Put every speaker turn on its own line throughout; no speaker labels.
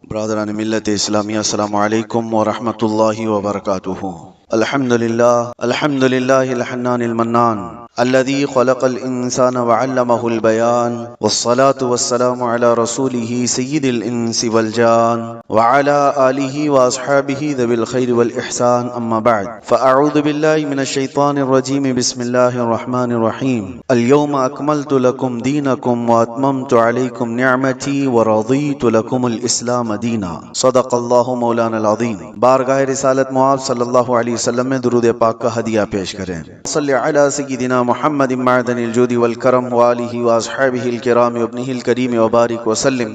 برادران ملت اسلامیہ، السلام علیکم ورحمۃ اللہ وبرکاتہ۔ الحمد للہ الحنان المنان الذي خلق الانسان وعلمه البيان، والصلاة والسلام على رسوله سید الانس والجان وعلى آلہ واصحابہ ذوی الخیر والاحسان، اما بعد فاعوذ باللہ من الشیطان الرجیم، بسم اللہ الرحمن الرحیم۔ اليوم اکملت لکم دینکم واتممت علیکم نعمتی ورضیت لکم الاسلام دینا، صدق اللہ مولانا العظیم۔ بارگاہ رسالت معاذ صلی اللہ علیہ وسلم میں درود پاک کا ہدیہ پیش کریں۔ صلی علی سیدنا محمد معدن الجود والکرم وآلہ واصحابہ الکرام وابنہ الکریم وبارک وسلم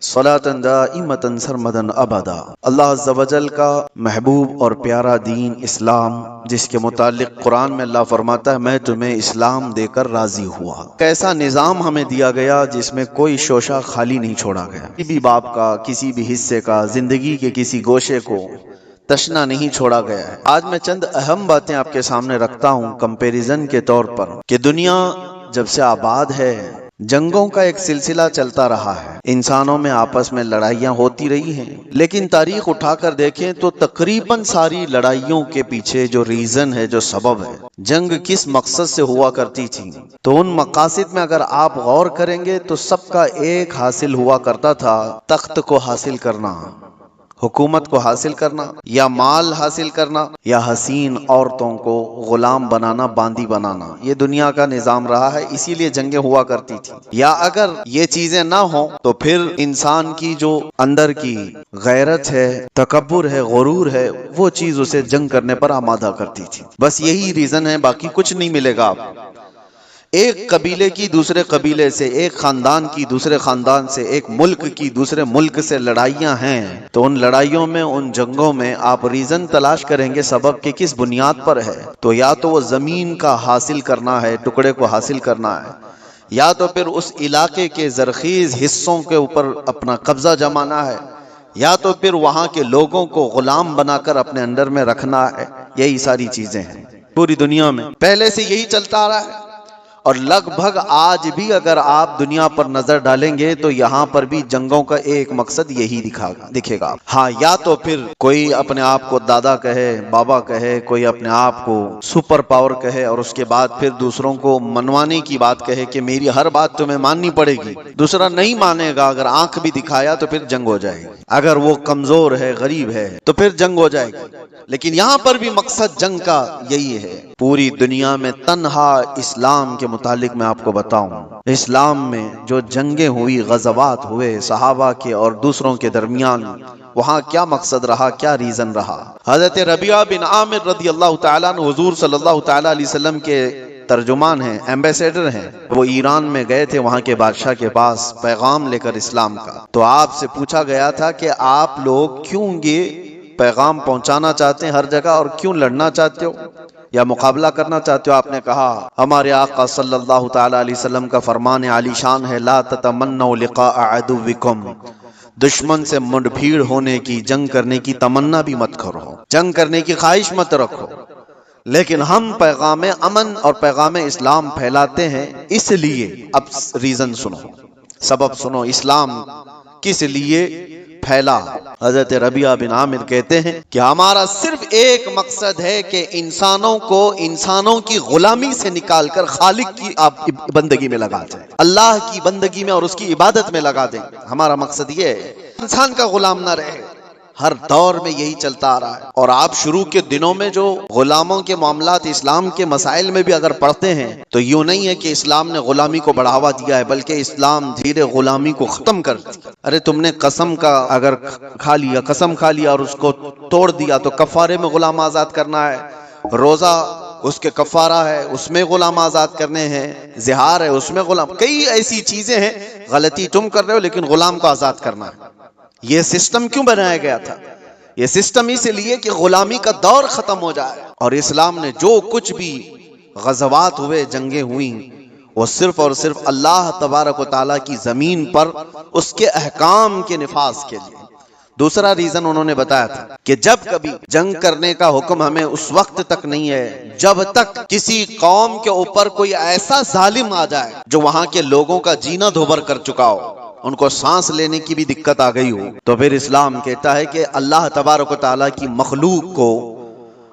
صلاۃ دائمۃ سرمدا ابدا۔ اللہ عز و جل کا محبوب اور پیارا دین اسلام، جس کے متعلق قرآن میں اللہ فرماتا ہے میں تمہیں اسلام دے کر راضی ہوا۔ کیسا نظام ہمیں دیا گیا جس میں کوئی شوشہ خالی نہیں چھوڑا گیا، کسی بھی باب کا، کسی بھی حصے کا، زندگی کے کسی گوشے کو تشنا نہیں چھوڑا گیا ہے۔ آج میں چند اہم باتیں آپ کے سامنے رکھتا ہوں کمپیریزن کے طور پر، کہ دنیا جب سے آباد ہے جنگوں کا ایک سلسلہ چلتا رہا ہے، انسانوں میں آپس میں لڑائیاں ہوتی رہی ہیں، لیکن تاریخ اٹھا کر دیکھیں تو تقریباً ساری لڑائیوں کے پیچھے جو ریزن ہے، جو سبب ہے، جنگ کس مقصد سے ہوا کرتی تھی، تو ان مقاصد میں اگر آپ غور کریں گے تو سب کا ایک حاصل ہوا کرتا تھا، تخت کو حاصل کرنا، حکومت کو حاصل کرنا، یا مال حاصل کرنا، یا حسین عورتوں کو غلام بنانا، باندی بنانا۔ یہ دنیا کا نظام رہا ہے، اسی لیے جنگیں ہوا کرتی تھی۔ یا اگر یہ چیزیں نہ ہوں تو پھر انسان کی جو اندر کی غیرت ہے، تکبر ہے، غرور ہے، وہ چیز اسے جنگ کرنے پر آمادہ کرتی تھی۔ بس یہی ریزن ہے، باقی کچھ نہیں ملے گا آپ۔ ایک قبیلے کی دوسرے قبیلے سے، ایک خاندان کی دوسرے خاندان سے، ایک ملک کی دوسرے ملک سے لڑائیاں ہیں، تو ان لڑائیوں میں، ان جنگوں میں آپ ریزن تلاش کریں گے سبب کے کس بنیاد پر ہے، تو یا تو وہ زمین کا حاصل کرنا ہے، ٹکڑے کو حاصل کرنا ہے، یا تو پھر اس علاقے کے زرخیز حصوں کے اوپر اپنا قبضہ جمانا ہے، یا تو پھر وہاں کے لوگوں کو غلام بنا کر اپنے انڈر میں رکھنا ہے۔ یہی ساری چیزیں ہیں پوری دنیا میں، پہلے سے یہی چلتا آ رہا ہے، اور لگ بھگ آج بھی اگر آپ دنیا پر نظر ڈالیں گے تو یہاں پر بھی جنگوں کا ایک مقصد یہی دکھے گا۔ ہاں، یا تو پھر کوئی اپنے آپ کو دادا کہے، بابا کہے، کوئی اپنے آپ کو سپر پاور کہے، اور اس کے بعد پھر دوسروں کو منوانے کی بات کہے کہ میری ہر بات تمہیں ماننی پڑے گی، دوسرا نہیں مانے گا، اگر آنکھ بھی دکھایا تو پھر جنگ ہو جائے گی، اگر وہ کمزور ہے، غریب ہے تو پھر جنگ ہو جائے گی۔ لیکن یہاں پر بھی مقصد جنگ کا یہی ہے۔ پوری دنیا میں تنہا اسلام کے متعلق میں آپ کو بتاؤں، اسلام میں جو جنگیں ہوئی، غزوات ہوئے صحابہ کے اور دوسروں کے درمیان، وہاں کیا مقصد رہا، کیا ریزن رہا۔ حضرت ربیعہ بن عامر رضی اللہ تعالیٰ عنہ حضور صلی اللہ تعالیٰ علیہ وسلم کے ترجمان ہیں، ایمبیسیڈر ہیں، وہ ایران میں گئے تھے، وہاں کے بادشاہ کے پاس پیغام لے کر اسلام کا۔ تو آپ سے پوچھا گیا تھا کہ آپ لوگ کیوں یہ پیغام پہنچانا چاہتے ہیں ہر جگہ، اور کیوں لڑنا چاہتے ہو یا مقابلہ کرنا چاہتے ہو؟ آپ نے کہا ہمارے آقا صلی اللہ تعالی علیہ وسلم کا فرمان عالی شان ہے، لا تتمنوا لقاء عدوکم، دشمن سے منڈ بھیڑ ہونے کی، جنگ کرنے کی تمنا بھی مت کرو، جنگ کرنے کی خواہش مت رکھو، لیکن ہم پیغام امن اور پیغام اسلام پھیلاتے ہیں، اس لیے اب ریزن سنو، سبب سنو، اسلام کس لیے پھیلا۔ حضرت ربیعہ بن عامر کہتے ہیں کہ ہمارا صرف ایک مقصد ہے کہ انسانوں کو انسانوں کی غلامی سے نکال کر خالق کی بندگی میں لگا دیں، اللہ کی بندگی میں اور اس کی عبادت میں لگا دیں۔ ہمارا مقصد یہ ہے انسان کا غلام نہ رہے۔ ہر دور میں یہی چلتا آ رہا ہے، اور آپ شروع کے دنوں میں جو غلاموں کے معاملات، اسلام کے مسائل میں بھی اگر پڑھتے ہیں تو یوں نہیں ہے کہ اسلام نے غلامی کو بڑھاوا دیا ہے، بلکہ اسلام دھیرے غلامی کو ختم کر دیا۔ ارے تم نے قسم کا اگر قسم کھا لیا اور اس کو توڑ دیا تو کفارے میں غلام آزاد کرنا ہے، روزہ اس کے کفارہ ہے، اس میں غلام آزاد کرنے ہیں، زہار ہے اس میں غلام، کئی ایسی چیزیں ہیں، غلطی تم کر رہے ہو لیکن غلام کو آزاد کرنا ہے۔ یہ سسٹم کیوں بنایا گیا تھا؟ یہ سسٹم اس لیے کہ غلامی کا دور ختم ہو جائے، اور اسلام نے جو کچھ بھی غزوات ہوئے، جنگیں ہوئیں، وہ صرف اور صرف اللہ تبارک و تعالیٰ کی زمین پر اس کے احکام کے نفاذ کے لیے۔ دوسرا ریزن انہوں نے بتایا تھا کہ جب کبھی جنگ کرنے کا حکم ہمیں اس وقت تک نہیں ہے جب تک کسی قوم کے اوپر کوئی ایسا ظالم آ جائے جو وہاں کے لوگوں کا جینا دھوبر کر چکا ہو، ان کو سانس لینے کی بھی دقت آ گئی ہو، تو پھر اسلام کہتا ہے کہ اللہ تبارک و تعالیٰ کی مخلوق کو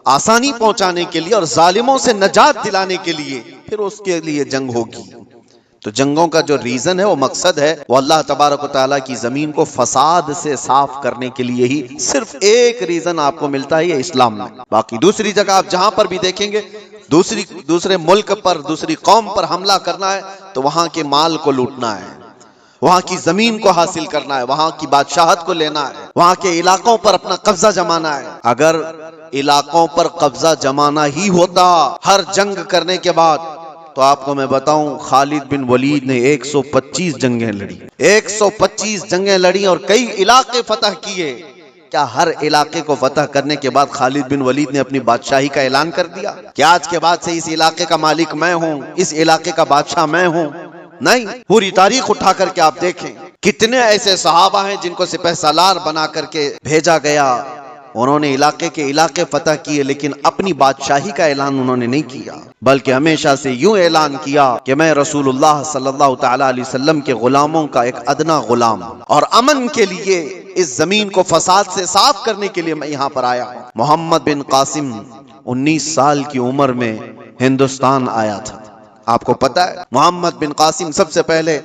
آسانی پہنچانے کے لیے اور ظالموں سے نجات دلانے کے لیے پھر اس کے لیے جنگ ہوگی۔ تو جنگوں کا جو ریزن ہے، وہ مقصد ہے، وہ اللہ تبارک و تعالیٰ کی زمین کو فساد سے صاف کرنے کے لیے ہی صرف ایک ریزن آپ کو ملتا ہے، یہ اسلام میں۔ باقی دوسری جگہ آپ جہاں پر بھی دیکھیں گے، دوسرے ملک پر، دوسری قوم پر حملہ کرنا ہے تو وہاں کے مال کو لوٹنا ہے، وہاں کی زمین کو حاصل کرنا ہے، وہاں کی بادشاہت کو لینا ہے، وہاں کے علاقوں پر اپنا قبضہ جمانا ہے۔ اگر علاقوں پر قبضہ جمانا ہی ہوتا ہر جنگ کرنے کے بعد، تو آپ کو میں بتاؤں خالد بن ولید نے 125 جنگیں لڑی، 125 جنگیں لڑی اور کئی علاقے فتح کیے۔ کیا ہر علاقے کو فتح کرنے کے بعد خالد بن ولید نے اپنی بادشاہی کا اعلان کر دیا کہ آج کے بعد سے اس علاقے کا مالک میں ہوں، اس علاقے کا بادشاہ میں ہوں؟ نہیں، پوری تاریخ اٹھا کر کے آپ دیکھیں کتنے ایسے صحابہ ہیں جن کو سپہ سالار بنا کر کے بھیجا گیا، انہوں نے علاقے کے علاقے فتح کیے، لیکن اپنی بادشاہی کا اعلان انہوں نے نہیں کیا، بلکہ ہمیشہ سے یوں اعلان کیا کہ میں رسول اللہ صلی اللہ تعالی علیہ وسلم کے غلاموں کا ایک ادنا غلام ہوں، اور امن کے لیے اس زمین کو فساد سے صاف کرنے کے لیے میں یہاں پر آیا ہوں۔ محمد بن قاسم 19 سال کی عمر میں ہندوستان آیا تھا۔ آپ کو پتا ہے محمد بن قاسم سب سے پہلے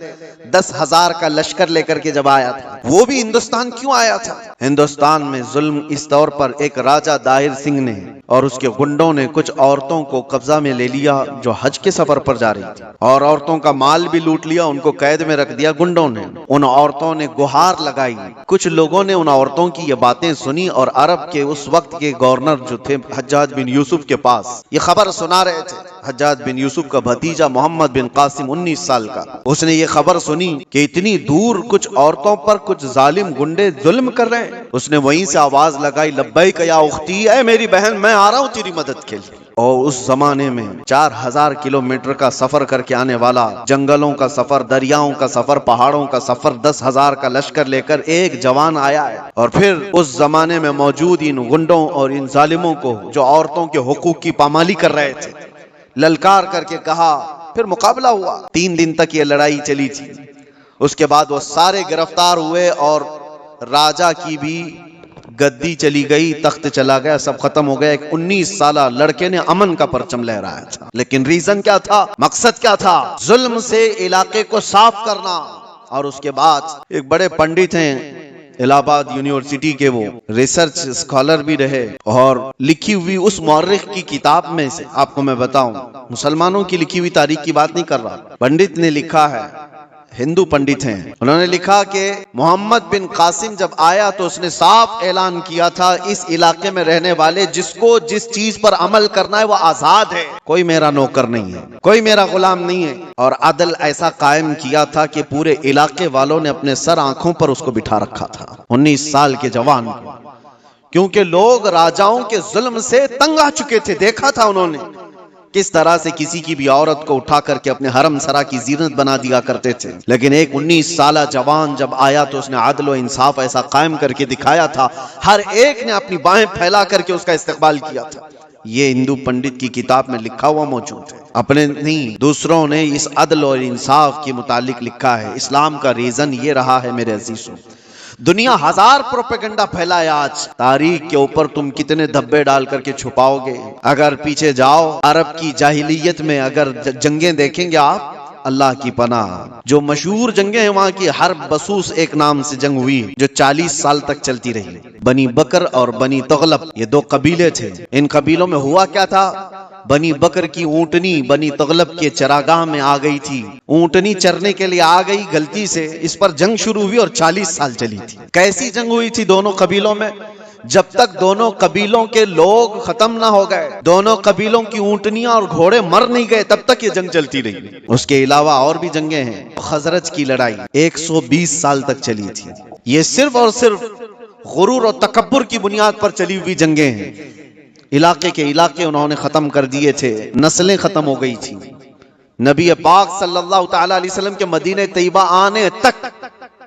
10,000 کا لشکر لے کر کے جب آیا تھا، وہ بھی ہندوستان کیوں آیا تھا؟ ہندوستان میں ظلم اس طور پر ایک راجہ داہر سنگھ نے اور اس کے گنڈوں نے کچھ عورتوں کو قبضہ میں لے لیا جو حج کے سفر پر جا رہی تھی، اور عورتوں کا مال بھی لوٹ لیا، ان کو قید میں رکھ دیا گنڈوں نے۔ ان عورتوں نے گہار لگائی، کچھ لوگوں نے ان عورتوں کی یہ باتیں سنی اور عرب کے اس وقت کے گورنر جو تھے حجاج بن یوسف کے پاس یہ خبر سنا رہے تھے۔ حجاج بن یوسف کا بھتیجا محمد بن قاسم 19 سال کا، اس نے یہ خبر سنی کہ اتنی دور کچھ عورتوں پر کچھ ظالم گنڈے ظلم کر رہے ہیں۔ اس نے وہیں سے آواز لگائی، لبیک یا اختی، اے میری بہن میں آ رہا ہوں تیری مدد کے لیے۔ اور اس زمانے میں 4000 کلومیٹر کا سفر کر کے آنے والا، جنگلوں کا سفر، دریاؤں کا سفر، پہاڑوں کا سفر، 10,000 کا لشکر لے کر ایک جوان آیا ہے، اور پھر اس زمانے میں موجود ان گنڈوں اور ان ظالموں کو جو عورتوں کے حقوق کی پامالی کر رہے تھے للکار کر کے کہا۔ پھر مقابلہ ہوا، 3 دن تک یہ لڑائی چلی تھی۔ اس کے بعد وہ سارے گرفتار ہوئے اور راجہ کی بھی گدی چلی گئی، تخت چلا گیا، سب ختم ہو گیا۔ ایک 19 سالہ لڑکے نے امن کا پرچم لہرایا تھا، لیکن ریزن کیا تھا، مقصد کیا تھا؟ ظلم سے علاقے کو صاف کرنا۔ اور اس کے بعد ایک بڑے پنڈت ہیں الہ آباد یونیورسٹی کے، وہ ریسرچ اسکالر بھی رہے، اور لکھی ہوئی اس مورخ کی کتاب میں سے آپ کو میں بتاؤں، مسلمانوں کی لکھی ہوئی تاریخ کی بات نہیں کر رہا، پنڈت نے لکھا ہے، ہندو پنڈت ہیں، انہوں نے لکھا کہ محمد بن قاسم جب آیا تو اس نے صاف اعلان کیا تھا اس علاقے میں رہنے والے جس کو جس چیز پر عمل کرنا ہے وہ آزاد ہے، کوئی میرا نوکر نہیں ہے، کوئی میرا غلام نہیں ہے۔ اور عدل ایسا قائم کیا تھا کہ پورے علاقے والوں نے اپنے سر آنکھوں پر اس کو بٹھا رکھا تھا، 19 سال کے جوان کو، کیونکہ لوگ راجاؤں کے ظلم سے تنگ آ چکے تھے۔ دیکھا تھا انہوں نے کس طرح سے کسی کی بھی عورت کو اٹھا کر کے اپنے حرم سرا کی زینت بنا دیا کرتے تھے، لیکن ایک 19 سالہ جوان جب آیا تو اس نے عدل و انصاف ایسا قائم کر کے دکھایا تھا، ہر ایک نے اپنی باہیں پھیلا کر کے اس کا استقبال کیا تھا۔ یہ ہندو پنڈت کی کتاب میں لکھا ہوا موجود ہے، اپنے نہیں دوسروں نے اس عدل اور انصاف کے متعلق لکھا ہے۔ اسلام کا ریزن یہ رہا ہے میرے عزیزوں، دنیا 1000 پروپیگنڈا پھیلائے، آج تاریخ کے اوپر تم کتنے دھبے ڈال کر کے چھپاؤ گے؟ اگر پیچھے جاؤ عرب کی جاہلیت میں اگر جنگیں دیکھیں گے آپ، اللہ کی پناہ جو مشہور جنگیں ہیں وہاں کی، حرب بسوس ایک نام سے جنگ ہوئی جو 40 سال تک چلتی رہی۔ بنی بکر اور بنی تغلب یہ 2 قبیلے تھے، ان قبیلوں میں ہوا کیا تھا، بنی بکر کی اونٹنی بنی تغلب کے چراگاہ میں آ گئی تھی، اونٹنی چرنے کے لیے آ گئی غلطی سے، اس پر جنگ شروع ہوئی اور 40 سال چلی تھی۔ کیسی جنگ ہوئی تھی دونوں قبیلوں میں؟ جب تک دونوں قبیلوں کے لوگ ختم نہ ہو گئے، دونوں قبیلوں کی اونٹنیاں اور گھوڑے مر نہیں گئے، تب تک یہ جنگ چلتی رہی۔ اس کے علاوہ اور بھی جنگیں ہیں، خزرج کی لڑائی 120 سال تک چلی تھی۔ یہ صرف اور صرف غرور اور تکبر کی بنیاد پر چلی ہوئی جنگیں ہیں، علاقے کے علاقے انہوں نے ختم کر دیے تھے، نسلیں ختم ہو گئی تھی۔ نبی پاک صلی اللہ تعالی علیہ وسلم کے مدینہ طیبہ آنے تک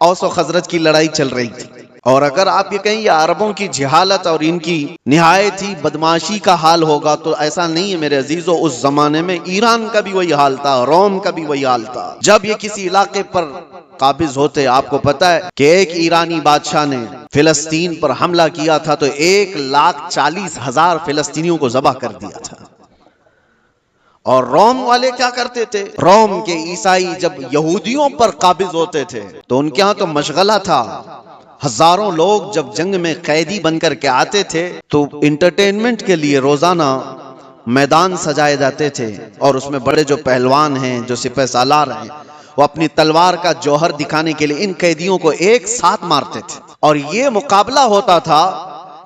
اوس و خزرج کی لڑائی چل رہی تھی۔ اور اگر آپ یہ کہیں یہ عربوں کی جہالت اور ان کی نہایت ہی بدماشی کا حال ہوگا تو ایسا نہیں ہے میرے عزیزو، اس زمانے میں ایران کا بھی وہی حال تھا، روم کا بھی وہی حال تھا۔ جب یہ کسی علاقے پر قابض ہوتے. آپ کو پتا ہے کہ ایک ایرانی بادشاہ نے فلسطین پر حملہ کیا تھا تو 1,40,000 فلسطینیوں کو ذبح کر دیا تھا. اور روم والے کیا کرتے تھے؟ روم کے عیسائی جب یہودیوں پر قابض ہوتے تھے تو ان کے ہاں تو مشغلہ تھا. ہزاروں لوگ جب جنگ میں قیدی بن کر کے آتے تھے تو انٹرٹینمنٹ کے لیے روزانہ میدان سجائے جاتے تھے اور اس میں بڑے جو پہلوان ہیں، جو سپہ سالار ہیں، وہ اپنی تلوار کا جوہر دکھانے کے لیے ان قیدیوں کو ایک ساتھ مارتے تھے. اور یہ مقابلہ ہوتا تھا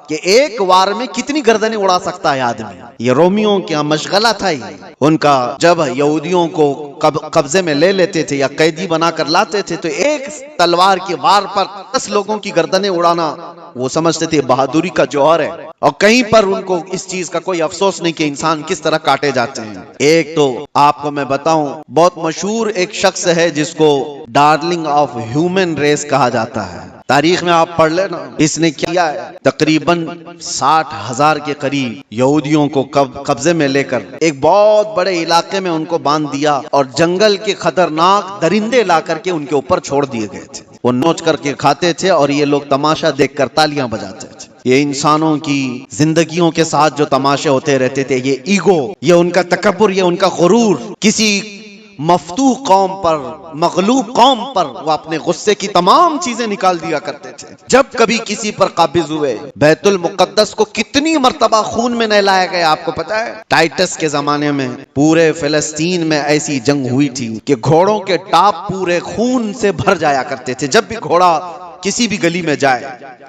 کہ ایک وار میں کتنی گردنیں اڑا سکتا ہے آدمی. یہ رومیوں کا مشغلہ تھا ہی. ان کا جب یہودیوں کو قبضے میں لے لیتے تھے یا قیدی بنا کر لاتے تھے تو ایک تلوار کی وار پر 10 لوگوں کی گردنیں اڑانا وہ سمجھتے تھے بہادری کا جوہر ہے. اور کہیں پر ان کو اس چیز کا کوئی افسوس نہیں کہ انسان کس طرح کاٹے جاتے ہیں. ایک تو آپ کو میں بتاؤں، بہت مشہور ایک شخص ہے جس کو ڈارلنگ آف ہیومن ریس کہا جاتا ہے. تاریخ میں آپ پڑھ لیں نا، اس نے کیا ہے تقریباً 60,000 کے قریب یہودیوں کو قبضے میں لے کر ایک بہت بڑے علاقے میں ان کو باندھ دیا اور جنگل کے خطرناک درندے لا کر کے ان کے اوپر چھوڑ دیے گئے تھے. وہ نوچ کر کے کھاتے تھے اور یہ لوگ تماشا دیکھ کر تالیاں بجاتے تھے. یہ انسانوں کی زندگیوں کے ساتھ جو تماشے ہوتے رہتے تھے، یہ ایگو، یہ ان کا تکبر، یہ ان کا غرور، کسی مفتوح قوم پر، مغلوب قوم پر وہ اپنے غصے کی تمام چیزیں نکال دیا کرتے تھے. جب کبھی کسی پر قابض ہوئے، بیت المقدس کو کتنی مرتبہ خون میں نہلایا گیا آپ کو پتا ہے؟ ٹائٹس کے زمانے میں پورے فلسطین میں ایسی جنگ ہوئی تھی کہ گھوڑوں کے ٹاپ پورے خون سے بھر جایا کرتے تھے. جب بھی گھوڑا کسی بھی گلی میں جائے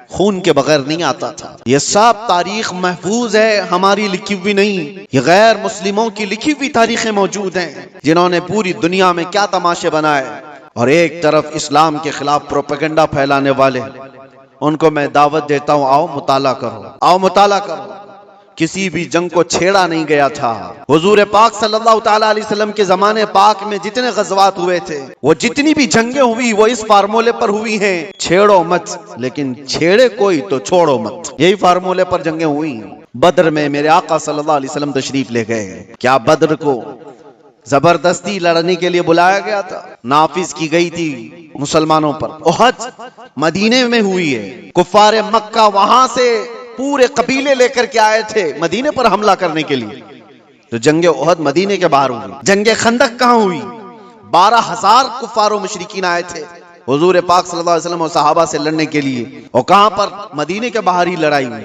خون کے بغیر نہیں آتا تھا. یہ سب تاریخ محفوظ ہے، ہماری لکھی ہوئی نہیں. یہ غیر مسلموں کی لکھی ہوئی تاریخیں موجود ہیں جنہوں نے پوری دنیا میں کیا تماشے بنائے. اور ایک طرف اسلام کے خلاف پروپیگنڈا پھیلانے والے، ان کو میں دعوت دیتا ہوں، آؤ مطالعہ کرو، آؤ مطالعہ کرو. کسی بھی جنگ کو چھیڑا نہیں گیا تھا. حضور پاک صلی اللہ تعالی علیہ وسلم کے زمانے پاک میں جتنے غزوات ہوئے تھے، وہ جتنی بھی جنگیں ہوئی وہ اس فارمولے پر ہوئی ہیں، چھیڑو مت، لیکن چھیڑے کوئی تو چھوڑو مت. یہی فارمولے پر جنگیں ہوئی. بدر میں میرے آقا صلی اللہ علیہ وسلم تشریف لے گئے. کیا بدر کو زبردستی لڑنے کے لیے بلایا گیا تھا؟ نافذ کی گئی تھی مسلمانوں پر. احد مدینے میں ہوئی ہے. کفار مکہ وہاں سے پورے قبیلے لے کر کے آئے تھے مدینے پر حملہ کرنے کے لیے. تو جنگ احد مدینے کے باہر ہوئی. جنگ خندق کہاں ہوئی؟ 12,000 کفار و مشرکین آئے تھے حضور پاک صلی اللہ علیہ وسلم اور صحابہ سے لڑنے کے لیے. اور کہاں پر؟ مدینے کے باہر ہی لڑائی ہوئی.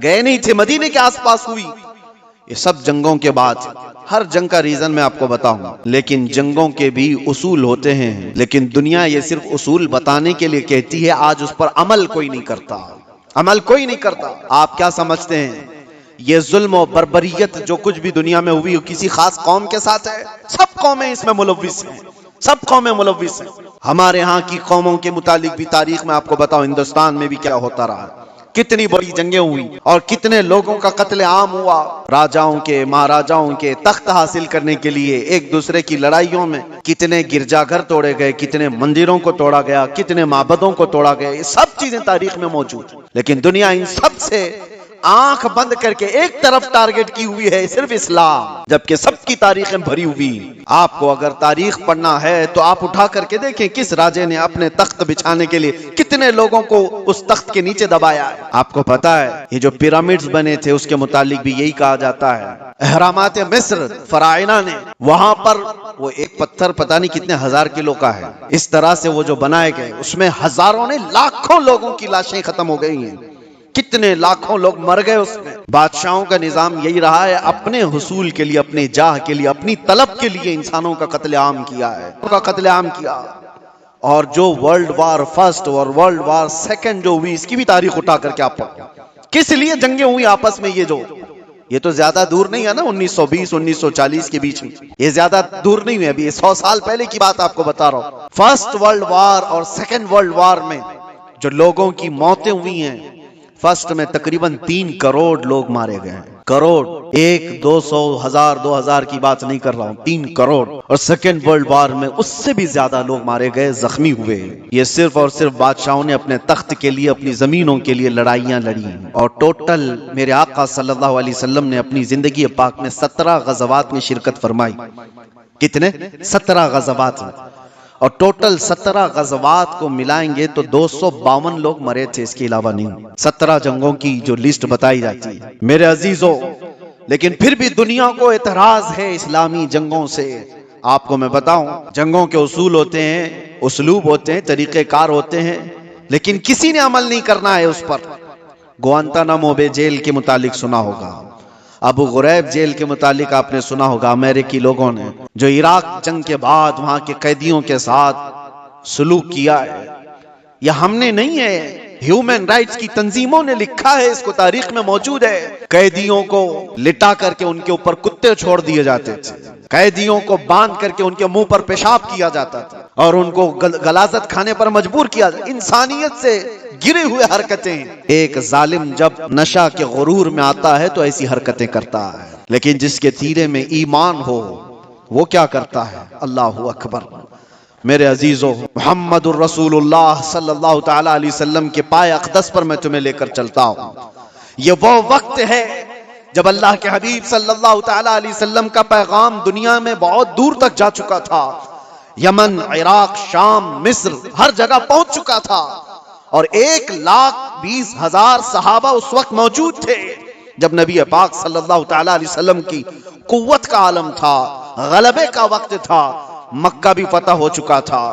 گئے نہیں تھے، مدینے کے آس پاس ہوئی. یہ سب جنگوں کے بعد، ہر جنگ کا ریزن میں آپ کو بتاؤں، لیکن جنگوں کے بھی اصول ہوتے ہیں. لیکن دنیا یہ صرف اصول بتانے کے لیے کہتی ہے، آج اس پر عمل کوئی نہیں کرتا. عمل کوئی نہیں کرتا. آپ کیا سمجھتے ہیں یہ ظلم و بربریت جو کچھ بھی دنیا میں ہوئی کسی خاص قوم کے ساتھ ہے؟ سب قومیں اس میں ملوث ہیں، سب قومیں ملوث ہیں. ہمارے ہاں کی قوموں کے متعلق بھی تاریخ میں آپ کو بتاؤں، ہندوستان میں بھی کیا ہوتا رہا، کتنی بڑی جنگیں ہوئی اور کتنے لوگوں کا قتل عام ہوا. راجاؤں کے، مہاراجاؤں کے تخت حاصل کرنے کے لیے ایک دوسرے کی لڑائیوں میں کتنے گرجا گھر توڑے گئے، کتنے مندروں کو توڑا گیا، کتنے معبدوں کو توڑا گیا. یہ سب چیزیں تاریخ میں موجود ہیں. لیکن دنیا ان سب سے آنکھ بند کر کے ایک طرف ٹارگٹ کی ہوئی ہے، صرف اسلام، جبکہ سب کی تاریخیں بھری ہوئی. آپ کو اگر تاریخ پڑھنا ہے تو آپ اٹھا کر کے دیکھیں کس راجے نے اپنے تخت بچھانے کے لیے کتنے لوگوں کو اس تخت کے نیچے دبایا ہے. آپ کو پتا ہے یہ جو پیرامڈز بنے تھے اس کے متعلق بھی یہی کہا جاتا ہے. اہرامات مصر فراعنہ نے وہاں پر وہ ایک پتھر پتہ نہیں کتنے 1000 کلو کا ہے، اس طرح سے وہ جو بنائے گئے اس میں ہزاروں نے لاکھوں لوگوں کی لاشیں ختم ہو گئی ہیں. کتنے لاکھوں لوگ مر گئے اس میں. بادشاہوں کا نظام یہی رہا ہے، اپنے حصول کے لیے، اپنے جاہ کے لیے، اپنی طلب کے لیے انسانوں کا قتل عام کیا ہے، قتل عام کیا. اور جو ورلڈ وار فرسٹ اور ورلڈ وار سیکنڈ جو ہوئی اس کی بھی تاریخ اٹھا کر کے آپ پڑھیں کس لیے جنگیں ہوئی آپس میں. یہ تو زیادہ دور نہیں ہے نا، 1920 1940 کے بیچ میں، یہ زیادہ دور نہیں ہے، ابھی 100 سال پہلے کی بات آپ کو بتا رہا ہوں. فرسٹ ورلڈ وار اور سیکنڈ ورلڈ وار میں جو لوگوں کی موتیں ہوئی ہیں، فرسٹ میں تقریباً 3 کروڑ لوگ مارے گئے ہیں. کروڑ، 1 200 1000 2000 کی بات نہیں کر رہا ہوں، 3 کروڑ. اور سیکنڈ ورلڈ وار میں اس سے بھی زیادہ لوگ مارے گئے، زخمی ہوئے. یہ صرف اور صرف بادشاہوں نے اپنے تخت کے لیے، اپنی زمینوں کے لیے لڑائیاں لڑی. اور ٹوٹل میرے آقا صلی اللہ علیہ وسلم نے اپنی زندگی پاک میں 17 غزوات میں شرکت فرمائی. کتنے؟ 17 غزوات میں. اور ٹوٹل 17 غزوات کو ملائیں گے تو 252 لوگ مرے تھے، اس کے علاوہ نہیں۔ 17 جنگوں کی جو لسٹ بتائی جاتی ہے میرے عزیزوں، لیکن پھر بھی دنیا کو اعتراض ہے اسلامی جنگوں سے۔ آپ کو میں بتاؤں، جنگوں کے اصول ہوتے ہیں، اسلوب ہوتے ہیں، طریقہ کار ہوتے ہیں، لیکن کسی نے عمل نہیں کرنا ہے اس پر۔ گوانتانامو بے جیل کے متعلق سنا ہوگا، ابو غریب جیل کے متعلق آپ نے سنا ہوگا، امریکی لوگوں نے جو عراق جنگ کے بعد وہاں کے قیدیوں کے ساتھ سلوک کیا ہے، یہ ہم نے نہیں ہے، ہیومن رائٹس کی تنظیموں نے لکھا ہے، اس کو تاریخ میں موجود ہے۔ قیدیوں کو لٹا کر کے ان کے اوپر کتے چھوڑ دیے جاتے تھے، قیدیوں کو باندھ کر کے ان کے منہ پر پیشاب کیا جاتا تھا اور ان کو غلاظت کھانے پر مجبور کیا جاتا۔ انسانیت سے گرے ہوئے حرکتیں۔ ایک ظالم جب نشہ کے غرور میں آتا ہے تو ایسی حرکتیں کرتا ہے، لیکن جس کے سینے میں ایمان ہو وہ کیا کرتا ہے؟ اللہ اکبر۔ میرے عزیزو، محمد الرسول اللہ صلی اللہ تعالی علیہ وسلم کے پائے اقدس پر میں تمہیں لے کر چلتا ہوں۔ یہ وہ وقت ہے جب اللہ کے حبیب صلی اللہ تعالی علیہ وسلم کا پیغام دنیا میں بہت دور تک جا چکا تھا، یمن، عراق، شام، مصر، ہر جگہ پہنچ چکا تھا، اور 1,20,000 صحابہ اس وقت موجود تھے جب نبی پاک صلی اللہ تعالی علیہ وسلم کی قوت کا عالم تھا، غلبے کا وقت تھا، مکہ بھی فتح ہو چکا تھا،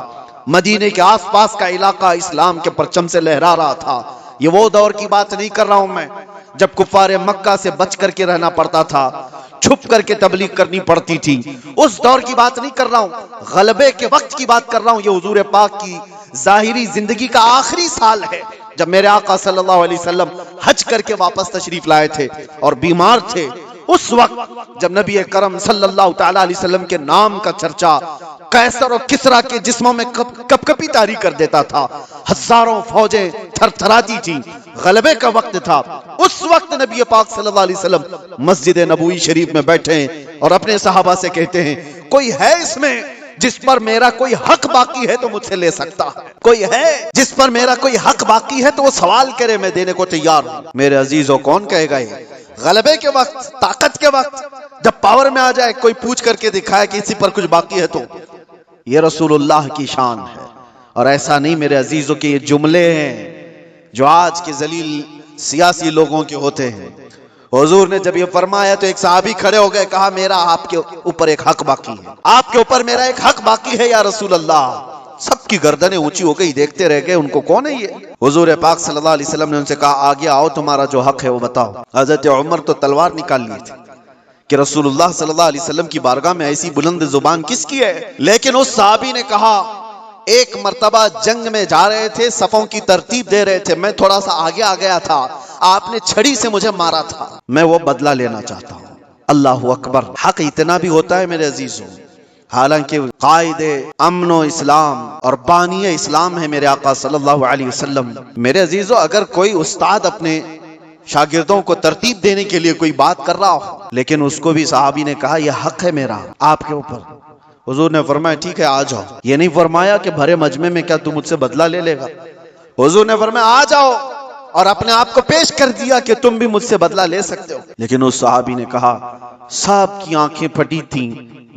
مدینے کے آس پاس کا علاقہ اسلام کے پرچم سے لہرا رہا تھا۔ یہ وہ دور کی بات نہیں کر رہا ہوں میں جب کفار مکہ سے بچ کر کے رہنا پڑتا تھا، چھپ کر کے تبلیغ کرنی پڑتی تھی، اس دور کی بات نہیں کر رہا ہوں، غلبے کے وقت کی بات کر رہا ہوں۔ یہ حضور پاک کی ظاہری زندگی کا آخری سال ہے جب میرے آقا صلی اللہ علیہ وسلم حج کر کے واپس تشریف لائے تھے اور بیمار تھے۔ اس وقت جب نبی کرم صلی اللہ تعالی علیہ وسلم کے نام کا چرچا قیصر اور کسریٰ کے جسموں میں کپ کپی طاری کر دیتا تھا، ہزاروں فوجیں تھر تھراتی تھی، غلبے کا وقت تھا، اس وقت نبی پاک صلی اللہ علیہ وسلم مسجد نبوی شریف میں بیٹھے ہیں اور اپنے صحابہ سے کہتے ہیں، کوئی ہے اس میں جس پر میرا کوئی حق باقی ہے تو مجھ سے لے سکتا ہے؟ کوئی ہے جس پر میرا کوئی حق باقی ہے تو وہ سوال کرے، میں دینے کو تیار ہوں۔ میرے عزیزوں، کون کہے گا یہ؟ غلبے کے وقت، طاقت کے وقت، جب پاور میں آ جائے کوئی پوچھ کر کے دکھائے کہ اسی پر کچھ باقی ہے تو یہ رسول اللہ کی شان ہے۔ اور ایسا نہیں میرے عزیزوں کہ یہ جملے ہیں جو آج کے ذلیل سیاسی لوگوں کے ہوتے ہیں۔ حضور نے جب یہ فرمایا تو ایک صحابی کھڑے ہو گئے، کہا میرا آپ کے اوپر ایک حق باقی ہے، آپ کے اوپر میرا ایک حق باقی ہے یا رسول اللہ۔ سب کی گردنیں اونچی ہو گئی، دیکھتے رہ گئے ان کو، کون ہے یہ؟ حضور پاک صلی اللہ علیہ وسلم نے ان سے کہا، آگے آؤ، تمہارا جو حق ہے وہ بتاؤ۔ حضرت عمر تو تلوار نکال لی تھی کہ رسول اللہ صلی اللہ علیہ وسلم کی بارگاہ میں ایسی بلند زبان کس کی ہے؟ لیکن اس صحابی نے کہا، ایک مرتبہ جنگ میں جا رہے تھے، صفوں کی ترتیب دے رہے تھے، میں تھوڑا سا آگے آ گیا تھا، آپ نے چھڑی سے مجھے مارا تھا، میں وہ بدلہ لینا چاہتا ہوں۔ اللہ اکبر۔ حق اتنا بھی ہوتا ہے میرے عزیزوں، حالانکہ قائد امن و اسلام اور بانی اسلام ہے میرے آقا صلی اللہ علیہ وسلم۔ میرے عزیزوں، اگر کوئی استاد اپنے شاگردوں کو ترتیب دینے کے لیے کوئی بات کر رہا ہو، لیکن اس کو بھی صحابی نے کہا، یہ حق ہے میرا آپ کے اوپر، حضور نے فرمایا ٹھیک ہے آ جاؤ۔ یہ نہیں فرمایا کہ بھرے مجمع میں کیا تم مجھ سے بدلہ لے لے گا، حضور نے فرمایا آ جاؤ، اور اپنے آپ کو پیش کر دیا کہ تم بھی مجھ سے بدلہ لے سکتے ہو۔ لیکن اس صحابی نے کہا، سب کی آنکھیں پھٹی تھیں،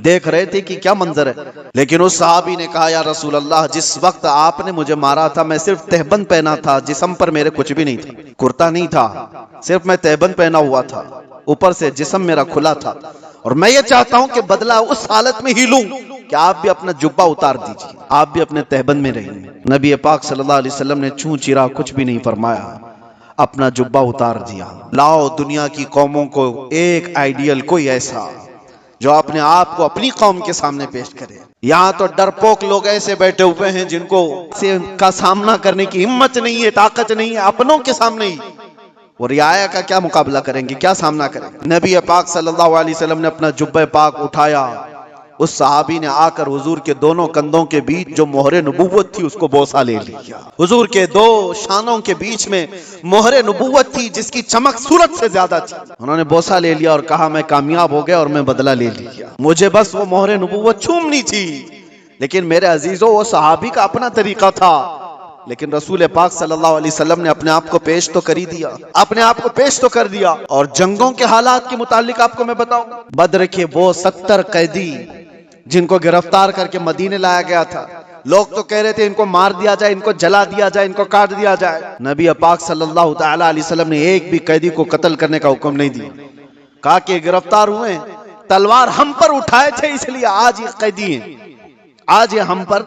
دیکھ رہے تھے کہ کیا منظر ہے، لیکن اس صحابی نے کہا، یا رسول اللہ، جس وقت آپ نے مجھے مارا تھا میں صرف تہبند پہنا تھا، جسم پر میرے کچھ بھی نہیں تھا، کرتا نہیں تھا، صرف میں تہبند پہنا ہوا تھا، اوپر سے جسم میرا کھلا تھا، اور میں یہ چاہتا ہوں کہ بدلہ اس حالت میں ہی لوں کہ آپ بھی اپنا جبہ اتار دیجیے، آپ بھی اپنے تہبند میں رہیے۔ نبی پاک صلی اللہ علیہ وسلم نے چوں چرا کچھ بھی نہیں فرمایا، اپنا جبہ اتار دیا۔ لاؤ دنیا کی قوموں کو ایک آئیڈیل، کوئی ایسا جو اپنے آپ کو اپنی قوم کے سامنے پیش کرے۔ یہاں تو ڈرپوک لوگ ایسے بیٹھے ہوئے ہیں جن کو کا سامنا کرنے کی ہمت نہیں ہے، طاقت نہیں ہے، اپنوں کے سامنے ہی وہ رعایا کا کیا مقابلہ کریں گے، کیا سامنا کریں گے۔ نبی پاک صلی اللہ علیہ وسلم نے اپنا جبہ پاک اٹھایا، اس صحابی نے آ کر حضور کے دونوں کندھوں کے بیچ جو مہر نبوت تھی اس کو بوسہ لے لیا۔ حضور کے دو شانوں کے بیچ میں مہر نبوت تھی جس کی چمک سورج سے زیادہ تھی، انہوں نے بوسہ لے لیا اور کہا، میں کامیاب ہو گیا اور میں بدلہ لے لیا، مجھے بس وہ مہر نبوت چھومنی تھی۔ لیکن میرے عزیزوں، وہ صحابی کا اپنا طریقہ تھا، لیکن رسول پاک صلی اللہ علیہ وسلم نے اپنے آپ کو پیش تو کر ہی دیا، اپنے آپ کو پیش تو کر دیا۔ اور جنگوں کے حالات کے متعلق آپ کو میں بتاؤں، بدر کے وہ 70 قیدی جن کو گرفتار کر کے مدینے لایا گیا تھا، لوگ تو کہہ رہے تھے ان کو مار دیا جائے، ان کو جلا دیا جائے، ان کو کاٹ دیا جائے۔ نبی پاک صلی اللہ تعالی علیہ وسلم نے ایک بھی قیدی کو قتل کرنے کا حکم نہیں دیا، کہا کہ گرفتار ہوئے، تلوار ہم پر اٹھائے تھے اس لیے آج یہ قیدی ہیں، آج یہ ہم پر،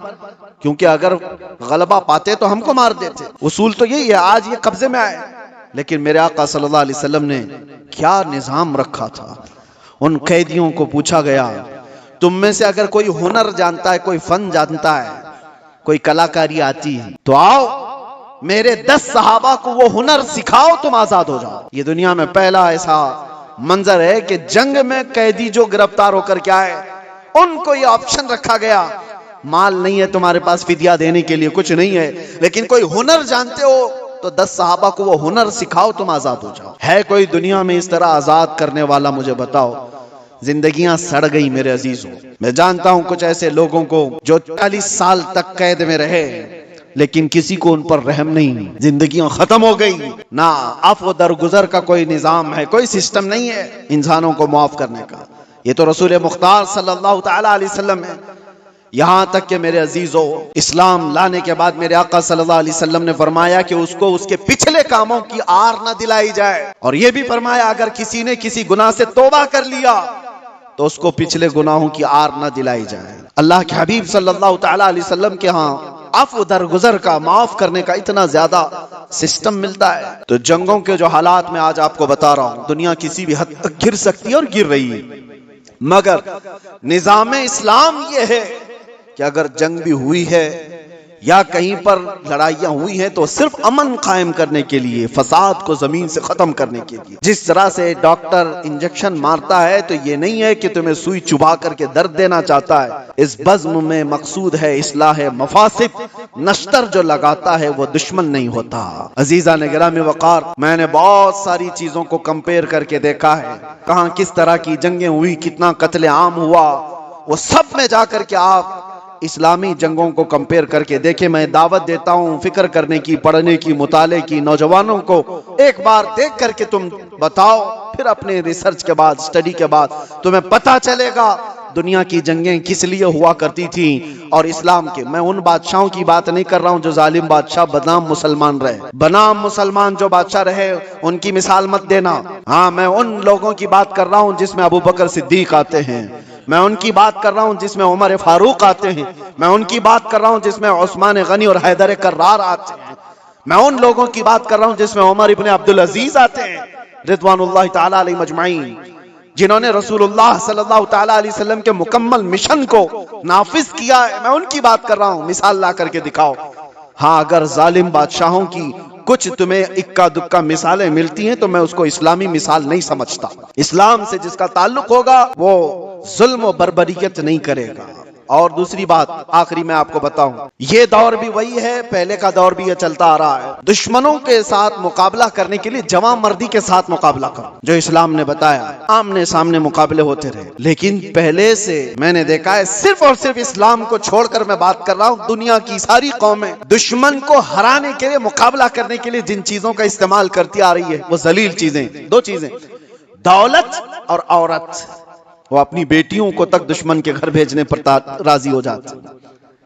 کیونکہ اگر غلبہ پاتے تو ہم کو مار دیتے، اصول تو یہی ہے، آج یہ قبضے میں آئے۔ لیکن میرے آقا صلی اللہ علیہ وسلم نے کیا نظام رکھا تھا، ان قیدیوں کو پوچھا گیا تم میں سے اگر کوئی ہنر جانتا ہے، کوئی فن جانتا ہے، کوئی کلاکاری آتی ہے تو آؤ میرے 10 صحابہ کو وہ ہنر سکھاؤ، تم آزاد ہو جاؤ۔ یہ دنیا میں پہلا ایسا منظر ہے کہ جنگ میں قیدی جو گرفتار ہو کر کے آئے ان کو یہ آپشن رکھا گیا، مال نہیں ہے تمہارے پاس فدیہ دینے کے لیے، کچھ نہیں ہے، لیکن کوئی ہنر جانتے ہو تو 10 صحابہ کو وہ ہنر سکھاؤ، تم آزاد ہو جاؤ۔ ہے کوئی دنیا میں اس طرح آزاد کرنے والا؟ مجھے بتاؤ۔ زندگیاں سڑ گئی میرے عزیزوں۔ میں جانتا ہوں کچھ ایسے لوگوں کو جو 40 سال تک قید میں رہے لیکن کسی کو ان پر رحم نہیں، زندگیاں ختم ہو گئی، نہ عفو درگزر کا کوئی نظام ہے، کوئی سسٹم نہیں ہے انسانوں کو معاف کرنے کا۔ یہ تو رسول مختار صلی اللہ تعالی علیہ وسلم ہے۔ یہاں تک کہ میرے عزیزوں، اسلام لانے کے بعد میرے آقا صلی اللہ علیہ وسلم نے فرمایا کہ اس کو اس کے پچھلے کاموں کی آر نہ دلائی جائے، اور یہ بھی فرمایا اگر کسی نے کسی گناہ سے توبہ کر لیا تو اس کو پچھلے گناہوں کی آر نہ دلائی جائے۔ اللہ کے حبیب صلی اللہ تعالی علیہ وسلم کے ہاں عفو درگزر کا، معاف کرنے کا اتنا زیادہ سسٹم ملتا ہے۔ تو جنگوں کے جو حالات میں آج آپ کو بتا رہا ہوں، دنیا کسی بھی حد تک گر سکتی ہے اور گر رہی ہے، مگر نظام اسلام یہ ہے کہ اگر جنگ بھی ہوئی ہے یا کہیں پر لڑائیاں ہوئی ہیں تو صرف امن قائم کرنے کے لیے، فساد کو زمین سے ختم کرنے کے لیے۔ جس طرح سے ڈاکٹر انجیکشن مارتا ہے تو یہ نہیں ہے کہ تمہیں سوئی چبھا کر کے درد دینا چاہتا ہے، اس بزم میں مقصود ہے اصلاح مفاسد، نشتر جو لگاتا ہے وہ دشمن نہیں ہوتا۔ عزیزان گرامی وقار، میں نے بہت ساری چیزوں کو کمپیئر کر کے دیکھا ہے، کہاں کس طرح کی جنگیں ہوئی، کتنا قتل عام ہوا، وہ سب میں جا کر کے آپ اسلامی جنگوں کو کمپیئر کر کے دیکھیں۔ میں دعوت دیتا ہوں فکر کرنے کی، پڑھنے کی، مطالعے کی، نوجوانوں کو ایک بار دیکھ کر کے تم بتاؤ، پھر اپنے ریسرچ کے بعد، سٹڈی کے بعد تمہیں پتا چلے گا دنیا کی جنگیں کس لیے ہوا کرتی تھیں اور اسلام کے۔ میں ان بادشاہوں کی بات نہیں کر رہا ہوں جو ظالم بادشاہ بدنام مسلمان رہے، بنام مسلمان جو بادشاہ رہے ان کی مثال مت دینا۔ ہاں، میں ان لوگوں کی بات کر رہا ہوں جس میں ابو بکر صدیق آتے ہیں، میں ان کی بات کر رہا ہوں جس میں عمر فاروق آتے ہیں، میں ان کی بات کر رہا ہوں جس میں عثمان غنی اور حیدر کرار آتے ہیں، میں ان لوگوں کی بات کر رہا ہوں جس میں عمر ابن عبدالعزیز آتے ہیں رضوان اللہ تعالی علیہ مجمعین، جنہوں نے رسول اللہ صلی اللہ تعالی علیہ وسلم کے مکمل مشن کو نافذ کیا ہے۔ میں ان کی بات کر رہا ہوں، مثال لا کر کے دکھاؤ۔ ہاں، اگر ظالم بادشاہوں کی کچھ تمہیں اکا دکا مثالیں ملتی ہیں تو میں اس کو اسلامی مثال نہیں سمجھتا۔ اسلام سے جس کا تعلق ہوگا وہ ظلم و بربریت نہیں کرے گا۔ اور دوسری بات آخری میں آپ کو بتاؤں، یہ دور بھی وہی ہے، پہلے کا دور بھی یہ چلتا آ رہا ہے۔ دشمنوں کے ساتھ مقابلہ کرنے کے لیے جواں مردی کے ساتھ مقابلہ کرو، جو اسلام نے بتایا، آمنے سامنے مقابلے ہوتے رہے۔ لیکن پہلے سے میں نے دیکھا ہے، صرف اور صرف اسلام کو چھوڑ کر میں بات کر رہا ہوں، دنیا کی ساری قومیں دشمن کو ہرانے کے لیے، مقابلہ کرنے کے لیے جن چیزوں کا استعمال کرتی آ رہی ہے وہ ذلیل چیزیں، دو چیزیں، دولت اور عورت۔ وہ اپنی بیٹیوں کو تک دشمن کے گھر بھیجنے پر راضی ہو جاتے ہیں۔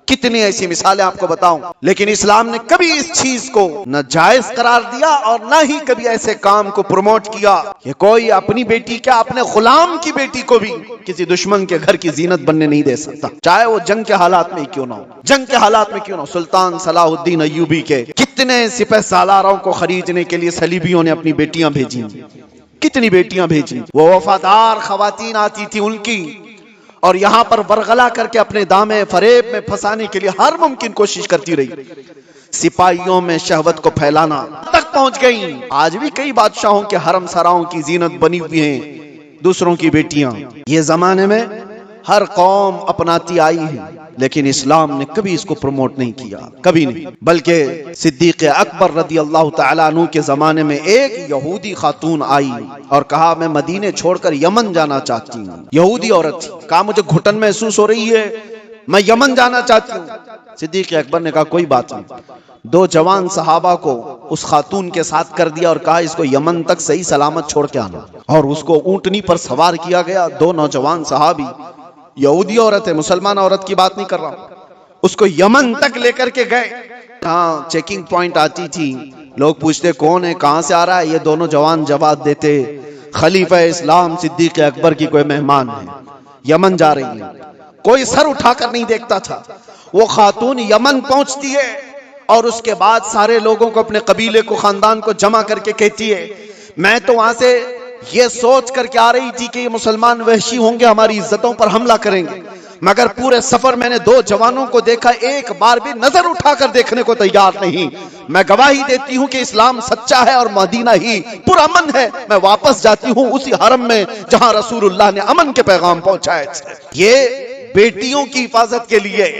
کتنی ایسی مثالیں آپ کو بتاؤں، لیکن اسلام نے کبھی اس چیز کو نہ جائز قرار دیا اور نہ ہی کبھی ایسے کام کو پروموٹ کیا کہ کوئی اپنی بیٹی کیا اپنے غلام کی بیٹی کو بھی کسی دشمن کے گھر کی زینت بننے نہیں دے سکتا، چاہے وہ جنگ کے حالات میں کیوں نہ ہو، جنگ کے حالات میں کیوں نہ ہو۔ سلطان صلاح الدین ایوبی کے کتنے سپہ سالاروں کو خریدنے کے لیے صلیبیوں نے اپنی بیٹیاں بھیجی، کتنی بیٹیاں بھیجی، وہ وفادار خواتین آتی تھی ان کی، اور یہاں پر ورغلا کر کے اپنے دامے فریب میں پھنسانے کے لیے ہر ممکن کوشش کرتی رہی۔ سپاہیوں میں شہوت کو پھیلانا تک پہنچ گئی۔ آج بھی کئی بادشاہوں کے حرم سراؤں کی زینت بنی ہوئی ہیں دوسروں کی بیٹیاں۔ یہ زمانے میں ہر قوم اپناتی آئی ہے، لیکن اسلام نے کبھی اس کو پروموٹ نہیں کیا، کبھی نہیں۔ بلکہ صدیق اکبر رضی اللہ تعالیٰ عنہ کے زمانے میں ایک یہودی خاتون آئی اور کہا میں مدینے چھوڑ کر یمن جانا چاہتی ہوں۔ یہودی عورت تھی، کہا مجھے گھٹن محسوس ہو رہی ہے، میں یمن جانا چاہتی ہوں۔ صدیق اکبر نے کہا کوئی بات نہیں، 2 جوان صحابہ کو اس خاتون کے ساتھ کر دیا اور کہا اس کو یمن تک صحیح سلامت چھوڑ کے آنا، اور اس کو اونٹنی پر سوار کیا گیا۔ 2 نوجوان صحابی، یہودی عورت ہے، مسلمان عورت کی بات نہیں کر رہا ہوں، اس کو یمن تک لے کر کے گئے. ہاں چیکنگ پوائنٹ آتی تھی, لوگ پوچھتے کون ہے, کہاں سے آ رہا ہے, یہ دونوں جوان جواب دیتے خلیفہ اسلام صدیق اکبر کی کوئی مہمان ہے, یمن جا رہی ہے. کوئی سر اٹھا کر نہیں دیکھتا تھا. وہ خاتون یمن پہنچتی ہے اور اس کے بعد سارے لوگوں کو, اپنے قبیلے کو, خاندان کو جمع کر کے کہتی ہے میں تو وہاں سے یہ سوچ کر کے آ رہی تھی کہ یہ مسلمان وحشی ہوں گے, ہماری عزتوں پر حملہ کریں گے, مگر پورے سفر میں نے 2 جوانوں کو دیکھا, ایک بار بھی نظر اٹھا کر دیکھنے کو تیار نہیں. میں گواہی دیتی ہوں کہ اسلام سچا ہے اور مدینہ ہی پرامن ہے. میں واپس جاتی ہوں اسی حرم میں جہاں رسول اللہ نے امن کے پیغام پہنچائے تھے. یہ بیٹیوں کی حفاظت کے لیے.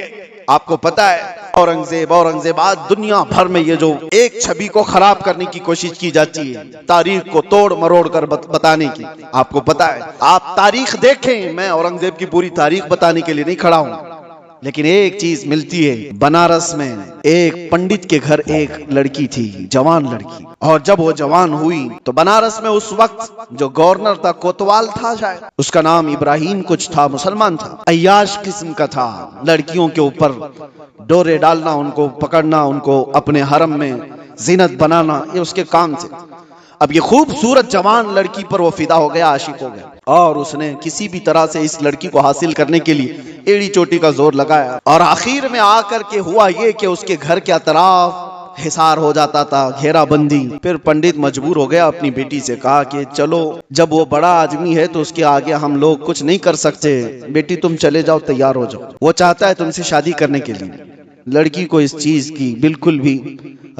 آپ کو پتا ہے اورنگزیب آج دنیا بھر میں یہ جو ایک چھبی کو خراب کرنے کی کوشش کی جاتی ہے, تاریخ کو توڑ مروڑ کر بتانے کی. آپ کو پتا ہے, آپ تاریخ دیکھیں, میں اورنگزیب کی پوری تاریخ بتانے کے لیے نہیں کھڑا ہوں, لیکن ایک چیز ملتی ہے. بنارس میں ایک پنڈت کے گھر ایک لڑکی تھی, جوان لڑکی, اور جب وہ جوان ہوئی تو بنارس میں اس وقت جو گورنر تھا کوتوال تھا, شاید اس کا نام ابراہیم کچھ تھا, مسلمان تھا, عیاش قسم کا تھا. لڑکیوں کے اوپر ڈورے ڈالنا, ان کو پکڑنا, ان کو اپنے حرم میں زینت بنانا, یہ اس کے کام تھے. اب یہ خوبصورت جوان لڑکی پر وہ فدا ہو گیا, عاشق ہو گیا, اور اس نے کسی بھی طرح سے اس لڑکی کو حاصل کرنے کے لیے ایڑی چوٹی کا زور لگایا. اور آخر میں آ کر کے ہوا یہ کہ اس کے گھر کے اطراف حصار ہو جاتا تھا, گھیرا بندی. پھر پنڈت مجبور ہو گیا, اپنی بیٹی سے کہا کہ چلو جب وہ بڑا آدمی ہے تو اس کے آگے ہم لوگ کچھ نہیں کر سکتے, بیٹی تم چلے جاؤ, تیار ہو جاؤ. وہ چاہتا ہے تم سے شادی کرنے کے لیے. لڑکی کو اس چیز کی بالکل بھی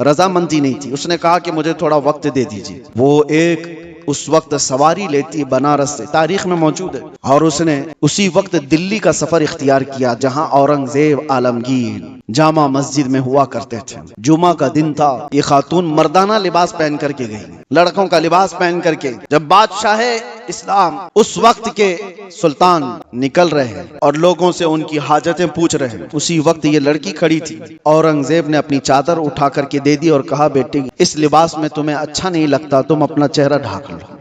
رضامندی نہیں تھی. اس نے کہا کہ مجھے تھوڑا وقت دے دیجیے. وہ ایک اس وقت سواری لیتی بنارس سے, تاریخ میں موجود ہے, اور اس نے اسی وقت دلی کا سفر اختیار کیا جہاں اورنگزیب عالمگیر جامع مسجد میں ہوا کرتے تھے. جمعہ کا دن تھا. یہ خاتون مردانہ لباس پہن کر کے گئی, لڑکوں کا لباس پہن کر کے. جب بادشاہ اسلام اس وقت کے سلطان نکل رہے ہیں اور لوگوں سے ان کی حاجتیں پوچھ رہے ہیں, اسی وقت یہ لڑکی کھڑی تھی. اورنگزیب نے اپنی چادر اٹھا کر کے دے دی اور کہا بیٹی اس لباس میں تمہیں اچھا نہیں لگتا, تم اپنا چہرہ ڈھانک لو,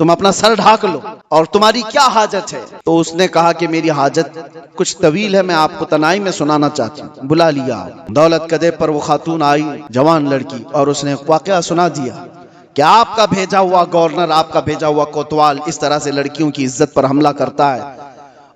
تم اپنا سر ڈھانک لو, اور تمہاری کیا حاجت ہے؟ تو اس نے کہا کہ میری حاجت کچھ طویل ہے, میں آپ کو تنہائی میں سنانا چاہتی ہوں. بلا لیا. دولت قدے پر وہ خاتون آئی, جوان لڑکی, اور اس نے واقعہ سنا دیا کہ آپ کا بھیجا ہوا گورنر, آپ کا بھیجا ہوا کوتوال اس طرح سے لڑکیوں کی عزت پر حملہ کرتا ہے,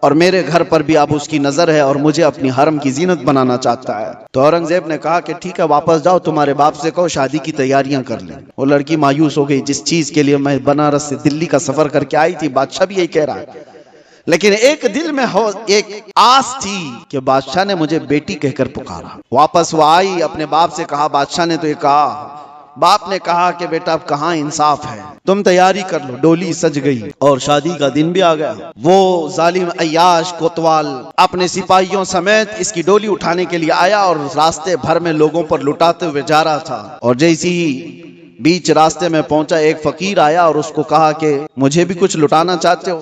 اور میرے گھر پر بھی اب اس کی نظر ہے اور مجھے اپنی حرم کی زینت بنانا چاہتا ہے. تو اورنگزیب نے کہا کہ ٹھیک ہے, واپس جاؤ, تمہارے باپ سے کہو شادی کی تیاریاں کر لیں. وہ لڑکی مایوس ہو گئی, جس چیز کے لیے میں بنارس سے دلی کا سفر کر کے آئی تھی, بادشاہ بھی یہی کہہ رہا ہے, لیکن ایک دل میں ایک آس تھی کہ بادشاہ نے مجھے بیٹی کہہ کر پکارا. واپس وہ آئی, اپنے باپ سے کہا بادشاہ نے تو یہ کہا. باپ نے کہا کہ بیٹا اب کہاں انصاف ہے, تم تیاری کر لو. ڈولی سج گئی اور شادی کا دن بھی آ گیا. وہ ظالم عیاش کوتوال اپنے سپاہیوں سمیت اس کی ڈولی اٹھانے کے لیے آیا اور راستے بھر میں لوگوں پر لٹاتے ہوئے جا رہا تھا. اور جیسی ہی بیچ راستے میں پہنچا, ایک فقیر آیا اور اس کو کہا کہ مجھے بھی کچھ لٹانا چاہتے ہو؟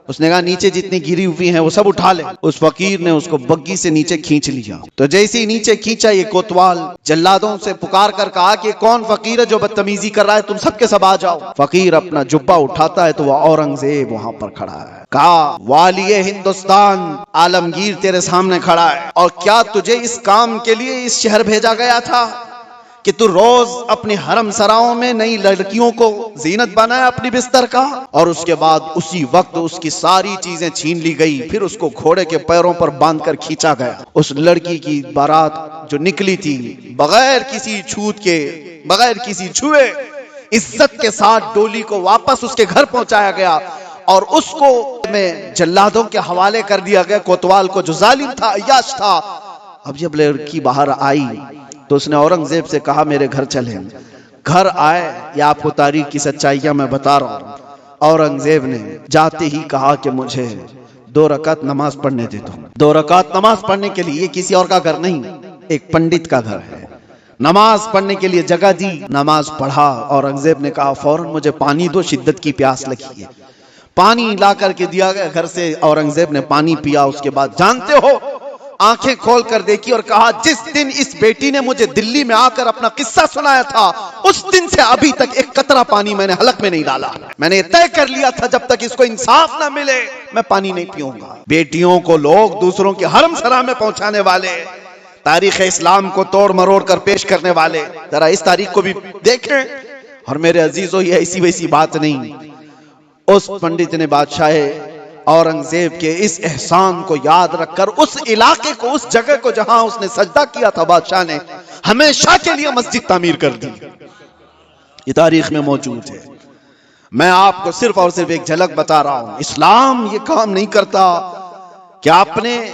اس نے کہا نیچے جتنی گری ہوئی ہیں وہ سب اٹھا لے. اس فقیر نے اس کو بگی سے نیچے کھینچ لیا. تو جیسے ہی نیچے کھینچا, یہ کوتوال جلادوں سے پکار کر کہا کہ کون فقیر ہے جو بدتمیزی کر رہا ہے, تم سب کے سب آ جاؤ. فقیر اپنا جبہ اٹھاتا ہے تو وہ اورنگزیب وہاں پر کھڑا ہے. کہا والی ہندوستان عالمگیر تیرے سامنے کھڑا ہے, اور کیا تجھے اس کام کے لیے اس شہر بھیجا گیا تھا کہ تو روز اپنی حرم سراؤں میں نئی لڑکیوں کو زینت بنایا اپنی بستر کا؟ اور اس کے بعد اسی وقت اس کی ساری چیزیں چھین لی گئی, پھر اس کو گھوڑے کے پیروں پر باندھ کر کھینچا گیا. اس لڑکی کی بارات جو نکلی تھی بغیر کسی چھوت کے, بغیر کسی چھوئے, عزت کے ساتھ ڈولی کو واپس اس کے گھر پہنچایا گیا, اور اس کو میں جلادوں کے حوالے کر دیا گیا, کوتوال کو جو ظالم تھا, عیاش تھا. اب جب لڑکی باہر آئی تو اس نے اورنگزیب سے کہا میرے گھر چلیں. گھر آئے, یا آپ کو تاریخ کی سچائیاں میں بتا رہا ہوں. اورنگزیب نے جاتے ہی کہا کہ مجھے 2 رکعت نماز پڑھنے دے دو. 2 رکعت نماز پڑھنے کے لیے, یہ کسی اور کا گھر نہیں, ایک پنڈت کا گھر ہے. نماز پڑھنے کے لیے جگہ دی, نماز پڑھا. اورنگزیب نے کہا فوراً مجھے پانی دو, شدت کی پیاس لگی ہے. پانی لا کر کے دیا گیا گھر سے. اورنگزیب نے پانی پیا. اس کے بعد جانتے ہو آنکھیں کھول کر دیکھی اور کہا جس دن اس بیٹی نے مجھے دلی میں آ کر اپنا قصہ سنایا تھا, اس دن سے ابھی تک ایک قطرہ پانی میں نے حلق میں نہیں ڈالا. میں نے طے کر لیا تھا جب تک اس کو انصاف نہ ملے میں پانی نہیں پیوں گا. بیٹیوں کو لوگ دوسروں کے حرم سرا میں پہنچانے والے تاریخ اسلام کو توڑ مروڑ کر پیش کرنے والے، ذرا اس تاریخ کو بھی دیکھیں۔ اور میرے عزیزو، یہ ایسی ویسی بات نہیں، اس پنڈت نے بادشاہ اورنگزیب کے اس احسان کو یاد رکھ کر اس علاقے کو، اس جگہ کو جہاں اس نے سجدہ کیا تھا بادشاہ نے، ہمیشہ کے لیے مسجد تعمیر کر دی۔ یہ تاریخ میں موجود ہے۔ میں آپ کو صرف اور صرف ایک جھلک بتا رہا ہوں۔ اسلام یہ کام نہیں کرتا کہ اپنے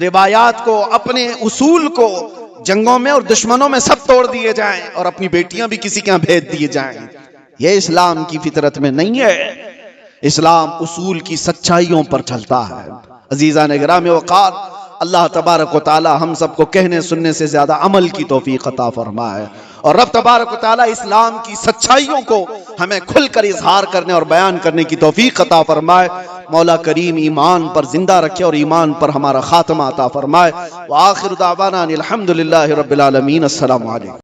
روایات کو، اپنے اصول کو جنگوں میں اور دشمنوں میں سب توڑ دیے جائیں اور اپنی بیٹیاں بھی کسی کے ہاں بھیج دیے جائیں۔ یہ اسلام کی فطرت میں نہیں ہے۔ اسلام اصول کی سچائیوں پر چلتا ہے۔ عزیزان گرامی وقار، اللہ تبارک و تعالی ہم سب کو کہنے سننے سے زیادہ عمل کی توفیق عطا فرمائے، اور رب تبارک و تعالی اسلام کی سچائیوں کو ہمیں کھل کر اظہار کرنے اور بیان کرنے کی توفیق عطا فرمائے۔ مولا کریم ایمان پر زندہ رکھے اور ایمان پر ہمارا خاتمہ عطا فرمائے۔ وآخر دعوانا الحمدللہ رب العالمین۔ السلام علیکم۔